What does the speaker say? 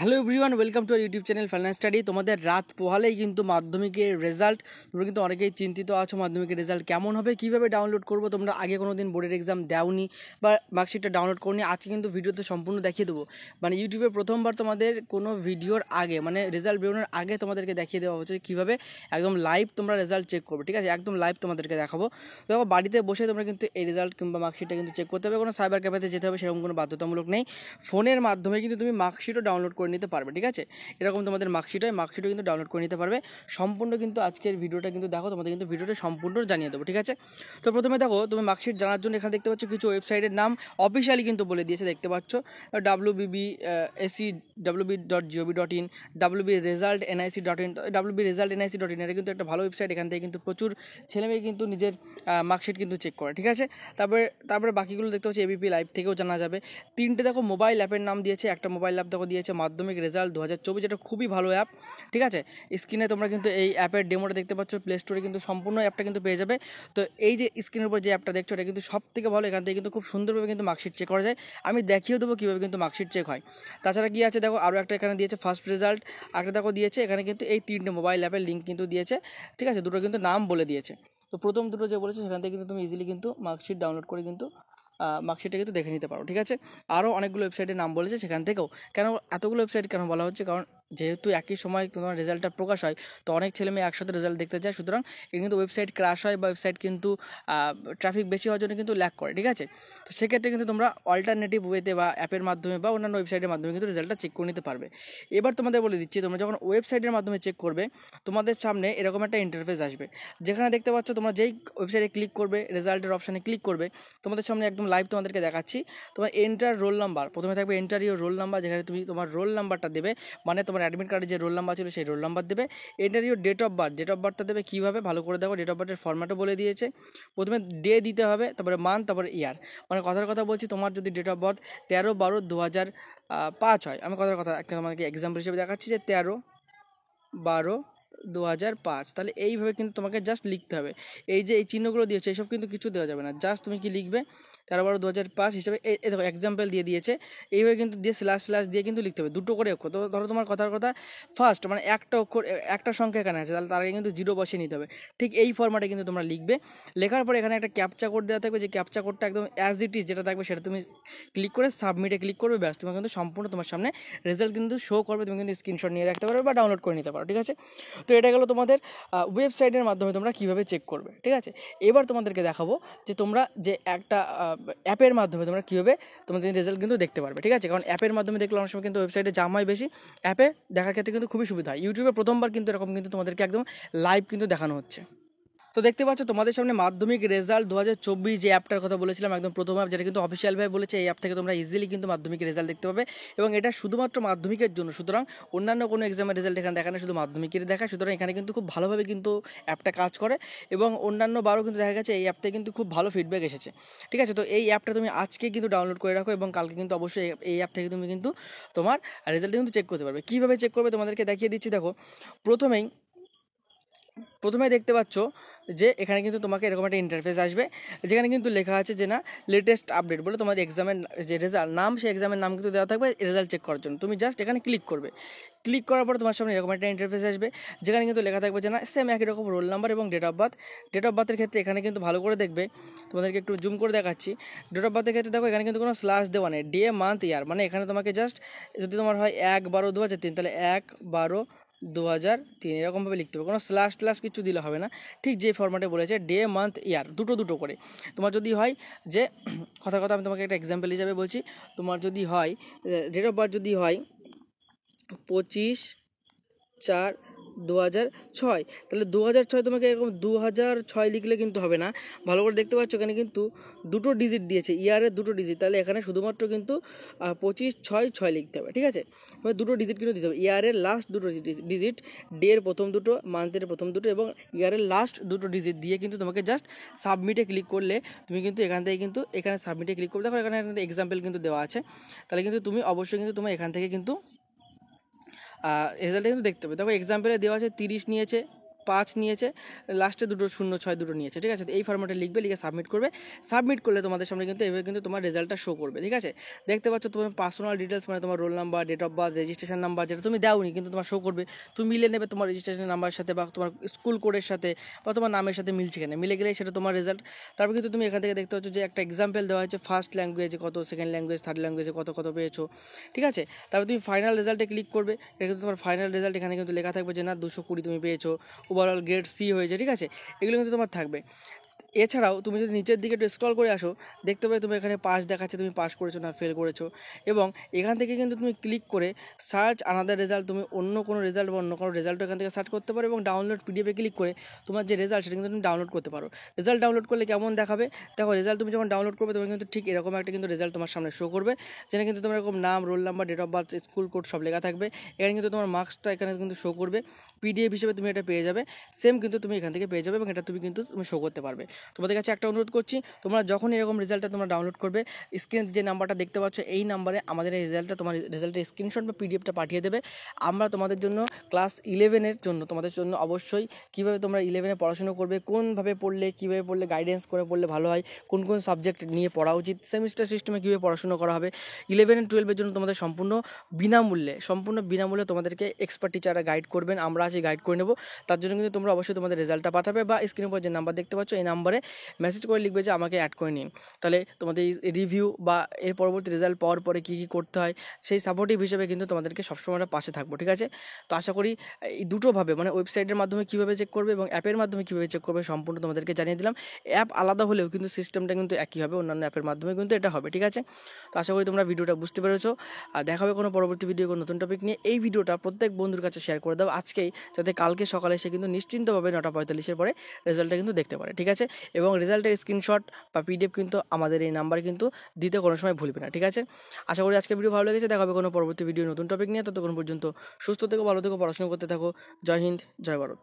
Hello everyone, welcome to our YouTube channel final study. তোমাদের রাত পোহালেই কিন্তু মাধ্যমিকের রেজাল্ট। তোমরা কিন্তু অনেকেই চিন্তিত আছো মাধ্যমিকের রেজাল্ট কেমন হবে, কীভাবে ডাউনলোড করবো। তোমরা আগে কোনো দিন বোর্ডের এক্সাম দাওনি বা মার্কশিটটা ডাউনলোড করনি, আজকে কিন্তু ভিডিওতে সম্পূর্ণ দেখিয়ে দেবো। মানে ইউটিউবে প্রথমবার তোমাদের কোনো ভিডিওর আগে, মানে রেজাল্ট বেরোনোর আগে তোমাদেরকে দেখিয়ে দেওয়া হচ্ছে কীভাবে একদম লাইভ তোমরা রেজাল্ট চেক করবে। ঠিক আছে, একদম লাইভ তোমাদেরকে দেখাবো। দেখো, বাড়িতে বসে তোমরা কিন্তু এই রেজাল্ট কিংবা মার্কশিটটা কিন্তু চেক করতে হবে। কোনো সাইবার ক্যাফেতে যেতে হবে সেরকম কোনো বাধ্যতামূলক নেই। ফোনের মাধ্যমে কিন্তু তুমি মার্কশিটও ডাউনলোড করে নিতে পারবে। ঠিক আছে, এরকম তোমাদের মার্কশিট হয়, মার্কশিটও কিন্তু ডাউনলোড করে নিতে পারবে। সম্পূর্ণ কিন্তু আজকের ভিডিওটা কিন্তু দেখো, তোমাদের কিন্তু ভিডিওটা সম্পূর্ণ জানিয়ে দেবো। ঠিক আছে, তো প্রথমে দেখো, তুমি মার্কশিট জানার জন্য এখানে দেখতে পাচ্ছ কিছু ওয়েবসাইটের নাম অফিসিয়ালি কিন্তু বলে দিয়েছে। দেখতে পাচ্ছ wbsc.gov.in, wbresultnic.in। wbresultnic.in এটা কিন্তু একটা ভালো ওয়েবসাইট। এখান থেকে কিন্তু প্রচুর ছেলেমেয়ে কিন্তু নিজের মার্কশিট কিন্তু চেক করে। ঠিক আছে, তারপরে বাকিগুলো দেখতে পাচ্ছি এবিপি লাইভ থেকেও জানা যাবে। তিনটে দেখো মোবাইল অ্যাপের নাম দিয়েছে। একটা মোবাইল অ্যাপ দেখো দিয়েছে মাধ্যমিক রেজাল্ট 2024, যেটা খুবই ভালো অ্যাপ। ঠিক আছে, স্ক্রিনে তোমরা কিন্তু এই অ্যাপের ডেমোটা দেখতে পাচ্ছ। প্লে স্টোরে কিন্তু সম্পূর্ণ অ্যাপটা কিন্তু পেয়ে যাবে। তো এই যে স্ক্রিনের উপর যে অ্যাপটা দেখছো, এটা কিন্তু সব থেকে ভালো। এখান থেকে কিন্তু খুব সুন্দরভাবে কিন্তু মার্কশিট চেক করা যায়। আমি দেখিয়ে দেবো কীভাবে কিন্তু মার্কশিট চেক হয়। তাছাড়া কি আছে দেখো, আরও একটা এখানে দিয়েছে ফার্স্ট রেজাল্ট, একটা দেখো দিয়েছে এখানে কিন্তু এই তিনটে মোবাইল অ্যাপের লিঙ্ক কিন্তু দিয়েছে। ঠিক আছে, দুটো কিন্তু নাম বলে দিয়েছে। তো প্রথম দুটো যে বলেছে সেখান থেকে কিন্তু তুমি ইজিলি কিন্তু মার্কশিট ডাউনলোড করে কিন্তু মার্কশিটটা কিন্তু দেখে নিতে পারো। ঠিক আছে, আরও অনেকগুলো ওয়েবসাইটের নাম বলেছে সেখান থেকেও। কেন এতগুলো ওয়েবসাইট কেন বলা হচ্ছে, কারণ যেহেতু একই সময় তোমার রেজাল্টটা প্রকাশ হয়, তো অনেক ছেলে মেয়ে একসাথে রেজাল্ট দেখতে যায়। সুতরাং এখানে কিন্তু ওয়েবসাইট ক্র্যাশ হয় বা ওয়েবসাইট কিন্তু ট্রাফিক বেশি হওয়ার জন্য কিন্তু ল্যাগ করে। ঠিক আছে, তো সেক্ষেত্রে কিন্তু তোমরা অল্টারনেটিভ ওয়েতে বা অ্যাপের মাধ্যমে বা অন্যান্য ওয়েবসাইটের মাধ্যমে কিন্তু রেজাল্টটা চেক করে নিতে পারবে। এবার তোমাদের বলে দিচ্ছি, তোমরা যখন ওয়েবসাইটের মাধ্যমে চেক করবে, তোমাদের সামনে এরকম একটা ইন্টারফেস আসবে, যেখানে দেখতে পাচ্ছ তোমরা যেই ওয়েবসাইটে ক্লিক করবে, রেজাল্টের অপশানে ক্লিক করবে, তোমাদের সামনে একদম লাইভ তোমাদেরকে দেখাচ্ছি। তোমার এন্টার রোল নাম্বার, প্রথমে থাকবে এন্টার ইউর রোল নাম্বার, যেখানে তুমি তোমার রোল নাম্বারটা দেবে, মানে তোমার অ্যাডমিট কার্ডে যে রোল নাম্বার ছিল সেই রোল নাম্বার দেবে। Enter your date of birth, date of বার্থটা দেবে কীভাবে, ভালো করে দেখো। ডেট অফ বার্থের ফরম্যাটও বলে দিয়েছে। প্রথমে ডে দিতে হবে, তারপরে মান্থ, তারপরে ইয়ার। মানে কথার কথা বলছি, তোমার যদি ডেট অফ বার্থ 13/12/2005 হয়, আমি কথার কথা একটা তোমাকে এক্সাম্পল হিসেবে দেখাচ্ছি যে 13/12/2005, তাহলে এইভাবে কিন্তু তোমাকে জাস্ট লিখতে হবে। এই যে এই চিহ্নগুলো দিয়েছে এইসব কিন্তু কিছু দেওয়া যাবে না, জাস্ট তুমি কি লিখবে 13/12/2005 হিসেবে। এই দেখো এক্সাম্পল দিয়ে দিয়েছে, এইভাবে কিন্তু দিয়ে স্ল্যাশ দিয়ে কিন্তু লিখতে হবে, দুটো করে অক্ষর। তো ধরো তোমার কথার কথা ফার্স্ট মানে একটা অক্ষর, একটা সংখ্যা এখানে আছে, তাহলে তার আগে কিন্তু 0 বসিয়ে নিতে হবে। ঠিক এই ফরম্যাটে কিন্তু তোমরা লিখবে। লেখার পরে এখানে একটা ক্যাপচা কোড দেওয়া থাকবে, যে ক্যাপচা কোডটা একদম অ্যাজ ইট ইজ যেটা থাকবে সেটা তুমি ক্লিক করে সাবমিটে ক্লিক করবে, ব্যাস তোমার কিন্তু সম্পূর্ণ তোমার সামনে রেজাল্ট কিন্তু শো করবে। তুমি কিন্তু স্ক্রিনশট নিয়ে রাখতে পারবে বা ডাউনলোড করে নিতে পারো। ঠিক আছে, তো এটা গেলো তোমাদের ওয়েবসাইটের মাধ্যমে তোমরা কীভাবে চেক করবে। ঠিক আছে, এবার তোমাদেরকে দেখাবো যে তোমরা যে একটা অ্যাপের মাধ্যমে তোমরা কীভাবে তোমাদের রেজাল্ট কিন্তু দেখতে পারবে। ঠিক আছে, কারণ অ্যাপের মাধ্যমে দেখলে অনেক সময় কিন্তু ওয়েবসাইটে জাম হয় বেশি, অ্যাপে দেখার ক্ষেত্রে কিন্তু খুবই সুবিধা হয়। ইউটিউবে প্রথমবার কিন্তু এরকম কিন্তু তোমাদেরকে একদম লাইভ কিন্তু দেখানো হচ্ছে। তো দেখতে পাচ্ছ তোমাদের সামনে মাধ্যমিক রেজাল্ট 2024 যে অ্যাপটার কথা বলেছিলাম, একদম প্রথম অ্যাপ, যেটা কিন্তু অফিসিয়ালভাবে বলেছে এই অ্যাপ থেকে তোমরা ইজিলি কিন্তু মাধ্যমিক রেজাল্ট দেখতে পাবে। এবং এটা শুধুমাত্র মাধ্যমিকের জন্য, সুতরাং অন্যান্য কোনো এক্সামের রেজাল্ট এখানে দেখানো, শুধু মাধ্যমিকের দেখায়। সুতরাং এখানে কিন্তু খুব ভালোভাবে কিন্তু অ্যাপটা কাজ করে এবং অন্যান্য বারও কিন্তু দেখা গেছে এই অ্যাপটা কিন্তু খুব ভালো ফিডব্যাক এসেছে। ঠিক আছে, তো এই অ্যাপটা তুমি আজকে কিন্তু ডাউনলোড করে রাখো এবং কালকে কিন্তু অবশ্যই এই অ্যাপ থেকে তুমি কিন্তু তোমার রেজাল্ট কিন্তু চেক করতে পারবে। কীভাবে চেক করবে তোমাদেরকে দেখিয়ে দিচ্ছি। দেখো, প্রথমেই দেখতে পাচ্ছ যে এখানে কিন্তু তোমাকে এরকম একটা ইন্টারফেস আসবে, যেখানে কিন্তু লেখা আছে যে না লেটেস্ট আপডেট বলে তোমাদের এক্সামের যে রেজাল্ট নাম, সেই এক্সামের নাম কিন্তু দেওয়া থাকবে রেজাল্ট চেক করার জন্য। তুমি জাস্ট এখানে ক্লিক করবে, ক্লিক করার পর তোমার সামনে এরকম একটা ইন্টারফেস আসবে, যেখানে কিন্তু লেখা থাকবে যে না সেম একই রকম রোল নাম্বার এবং date of birth. Date of বার্থের ক্ষেত্রে এখানে কিন্তু ভালো করে দেখবে, তোমাদেরকে একটু জুম করে দেখাচ্ছি। ডেট অফ বার্থের ক্ষেত্রে দেখো এখানে কিন্তু কোনো স্ল্যাশ দেওয়া নেই, ডে মান্থ ইয়ার, মানে এখানে তোমাকে জাস্ট যদি তোমার হয় 1/12/2003, তাহলে 1/12/2003 এরকমভাবে লিখতে হবে, কোনো স্ল্যাশ কিছু দিলে হবে না। ঠিক যে ফরম্যাটে বলেছে ডে মান্থ ইয়ার দুটো করে। তোমার যদি হয় যে কথা আমি তোমাকে একটা এক্সাম্পল হিসাবে বলছি, তোমার যদি হয় ডেট অফ বার্থ যদি হয় 25/4/2006, তাহলে 2006 তোমাকে এরকম 2006 লিখলে কিন্তু হবে না। ভালো করে দেখতে পাচ্ছ এখানে কিন্তু দুটো ডিজিট দিয়েছে, ইয়ারের দুটো ডিজিট, তাহলে এখানে শুধুমাত্র কিন্তু 25/6/6 লিখতে হবে। ঠিক আছে, মানে দুটো ডিজিট কিন্তু দিতে হবে, ইয়ারের লাস্ট দুটো ডিজিট, ডের প্রথম দুটো, মান্থের প্রথম দুটো এবং ইয়ারের লাস্ট দুটো ডিজিট দিয়ে কিন্তু তোমাকে জাস্ট সাবমিটে ক্লিক করলে তুমি কিন্তু এখান থেকে কিন্তু এখানে সাবমিটে ক্লিক করবে। দেখো এখানে এক্সাম্পল কিন্তু দেওয়া আছে, তাহলে কিন্তু তুমি অবশ্যই কিন্তু তোমার এখান থেকে কিন্তু রেজাল্টটা কিন্তু দেখতে হবে। দেখো এক্সাম্পলে দেওয়া আছে 30 নিয়েছে, 5 নিয়েছে, লাস্টে 2 0 6 2 নিয়েছে, ঠিক আছে। তো এই ফরম্যাটে লিখবে, লিখে সাবমিট করবে। সাবমিট করলে তোমাদের সামনে কিন্তু এভাবে কিন্তু তোমার রেজাল্টটা শো করবে, ঠিক আছে। দেখতে পাচ্ছ তোমার পার্সোনাল ডিটেলস মানে তোমার roll number, date of birth, registration number, যেটা তুমি দাওনি কিন্তু তোমার শো করবে। তুমি মিলে নেবে তোমার রেজিস্ট্রেশন নাম্বারের সাথে বা তোমার স্কুল কোডের সাথে বা তোমার নামের সাথে মিলছে কিনা, মিলে গেলে সেটা তোমার রেজাল্ট। তারপর কিন্তু তুমি এখান থেকে দেখতে পাচ্ছ যে একটা এক্সাম্পল দেওয়া হয়েছে, ফার্স্ট ল্যাঙ্গুয়েজে কত, সেকেন্ড ল্যাঙ্গুয়েজ, থার্ড ল্যাঙ্গুয়েজে কত কত পেয়েছো, ঠিক আছে। তারপর তুমি ফাইনাল রেজাল্টে ক্লিক করবে, এটা কিন্তু তোমার ফাইনাল রেজাল্ট এখানে কিন্তু লেখা থাকবে যে না 220 তুমি পেয়েছো, ওভারঅল গ্রেড সি হয়েছে, ঠিক আছে। এগুলো কিন্তু তোমার থাকবে। এছাড়াও তুমি যদি নিচের দিকে একটু স্ক্রল করে আসো, দেখতে পাবে তুমি এখানে পাস দেখাচ্ছে, তুমি পাস করেছো না ফেল করেছো। এবং এখান থেকে কিন্তু তুমি ক্লিক করে সার্চ আনাদার রেজাল্ট, তুমি অন্য কোনো রেজাল্ট বা অন্য কোনো রেজাল্টও এখান থেকে সার্চ করতে পারো এবং ডাউনলোড পিডিএফে ক্লিক করে তোমার যে রেজাল্ট সেটা কিন্তু তুমি ডাউনলোড করতে পারো। রেজাল্ট ডাউনলোড করলে কেমন দেখাবে দেখো, রেজাল্ট তুমি যখন ডাউনলোড করবে তুমি কিন্তু ঠিক এরকম একটা কিন্তু রেজাল্ট তোমার সামনে শো করবে, যেখানে কিন্তু তোমার এরকম নাম, roll number, date of birth, school code সব লেখা থাকবে। এখানে কিন্তু তোমার মার্কসটা এখানে কিন্তু শো করবে, পিডিএফ হিসেবে তুমি এটা পেয়ে যাবে। সেম কিন্তু তুমি এখান থেকে পেয়ে যাবে এবং এটা তুমি কিন্তু শো করতে পারবে। তোমাদের কাছে একটা অনুরোধ করছি, তোমরা যখন এরকম রেজাল্টটা তোমরা ডাউনলোড করবে, স্ক্রিনে যে নাম্বারটা দেখতে পাচ্ছ এই নাম্বারে আমাদের এই রেজাল্টটা, তোমার রেজাল্টের স্ক্রিনশট বা পিডিএফটা পাঠিয়ে দেবে। আমরা তোমাদের জন্য ক্লাস 11-এর জন্য তোমাদের জন্য অবশ্যই কীভাবে তোমরা 11-এ পড়াশুনো করবে, কোনভাবে পড়লে, কীভাবে পড়লে গাইডেন্স করে পড়লে ভালো হয়, কোন কোন সাবজেক্ট নিয়ে পড়া উচিত, সেমিস্টার সিস্টেমে কীভাবে পড়াশুনো করা হবে, 11 and 12-এর জন্য তোমাদের সম্পূর্ণ বিনামূল্যে তোমাদেরকে এক্সপার্ট টিচাররা গাইড করবেন, আমরা আছি গাইড করে নেব। তার জন্য কিন্তু তোমরা অবশ্যই তোমাদের রেজাল্টটা পাঠাবে বা স্ক্রিনের উপর যে নাম্বার দেখতে পাচ্ছ এই নাম্বারে মেসেজ করে লিখবে যে আমাকে অ্যাড করে নিন। তাহলে তোমাদের এই রিভিউ বা এর পরবর্তী রেজাল্ট পাওয়ার পরে কী কী করতে হয় সেই সাপোর্টিভ হিসেবে কিন্তু তোমাদেরকে সবসময় আমরা পাশে থাকবো, ঠিক আছে। তো আশা করি এই দুটোভাবে মানে ওয়েবসাইটের মাধ্যমে কীভাবে চেক করবে এবং অ্যাপের মাধ্যমে কীভাবে চেক করবে সম্পূর্ণ তোমাদেরকে জানিয়ে দিলাম। অ্যাপ আলাদা হলেও কিন্তু সিস্টেমটা কিন্তু একই হবে, অন্যান্য অ্যাপের মাধ্যমে কিন্তু এটা হবে, ঠিক আছে। তো আশা করি তোমরা ভিডিওটা বুঝতে পেরেছো। আর দেখা হবে কোনো পরবর্তী ভিডিও, কোনো নতুন টপিক নিয়ে। এই ভিডিওটা প্রত্যেক বন্ধুর কাছে শেয়ার করে দাও আজকেই, যাতে কালকে সকালে সে কিন্তু নিশ্চিন্তভাবে 9:45-এর পরে রেজাল্টটা কিন্তু দেখতে পারে, ঠিক আছে। এবং রেজাল্টের স্ক্রিনশট বা পিডিএফ কিন্তু আমাদের এই নাম্বার কিন্তু দিতে কোনো সময় ভুলবে না, ঠিক আছে। আশা করি আজকে ভিডিও ভালো লেগেছে। দেখা হবে কোনো পরবর্তী ভিডিও নতুন টপিক নিয়ে। ততক্ষণ পর্যন্ত সুস্থ থেকো, ভালো থেকো, পড়াশোনা করতে থাকো। জয় হিন্দ, জয় ভারত।